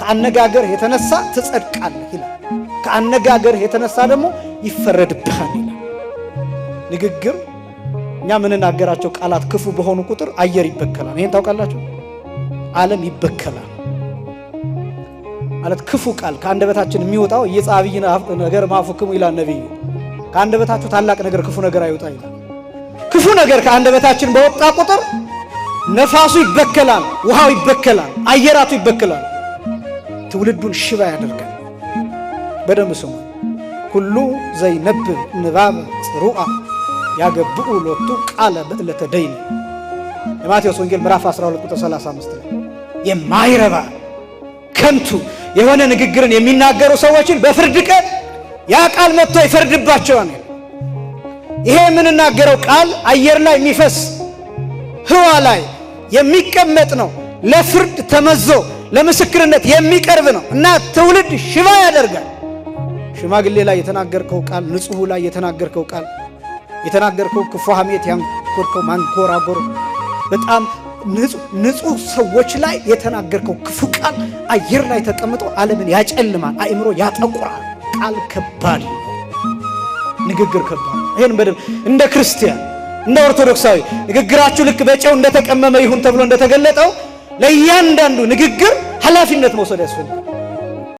ከአነጋገር የተነሳ ትጸድቃለህ ይላል። ከአነጋገር የተነሳ ደግሞ ይፈረድብሃል ይላል። ንግግር እኛ ምንናገራቸው ቃላት ክፉ በሆኑ ቁጥር አየር ይበከላል። ይሄን ታውቃላችሁ? ዓለም ይበከላል ማለት ክፉ ቃል ከአንደበታችን የሚወጣው የጻብይ ነገር ማፉክሙ ይላል ነብዩ። ከአንደበታችሁ ታላቅ ነገር ክፉ ነገር አይወጣ ይላል። ክፉ ነገር ከአንደበታችን በወጣ ቁጥር ነፋሱ ይበከላል፣ ውሃው ይበከላል፣ አየራቱ ይበከላል፣ ትውልዱን ሽባ ያደርጋል። በደንብ ስሙ። ሁሉ ዘይነብብ ንባብ ጽሩዓ ያገብኡ ሎቱ ቃለ በዕለተ ደይን የማቴዎስ ወንጌል ምዕራፍ 12 ቁጥር 35 ላይ የማይረባ ከንቱ የሆነ ንግግርን የሚናገሩ ሰዎችን በፍርድ ቀን ያ ቃል መጥቶ ይፈርድባቸዋል። ይሄ የምንናገረው ቃል አየር ላይ የሚፈስ ህዋ ላይ የሚቀመጥ ነው። ለፍርድ ተመዞ ለምስክርነት የሚቀርብ ነው እና ትውልድ ሽባ ያደርጋል። ሽማግሌ ላይ የተናገርከው ቃል፣ ንጹሕ ላይ የተናገርከው ቃል፣ የተናገርከው ክፉ ሐሜት ያንኮርከው ማንጎራጎር፣ በጣም ንጹሕ ሰዎች ላይ የተናገርከው ክፉ ቃል አየር ላይ ተቀምጦ ዓለምን ያጨልማል፣ አእምሮ ያጠቁራል። ቃል ከባድ፣ ንግግር ከባድ። ይሄን በደንብ እንደ ክርስቲያን እንደ ኦርቶዶክሳዊ ንግግራችሁ ልክ በጨው እንደተቀመመ ይሁን ተብሎ እንደተገለጠው ለእያንዳንዱ ንግግር ኃላፊነት መውሰድ ያስፈልጋል።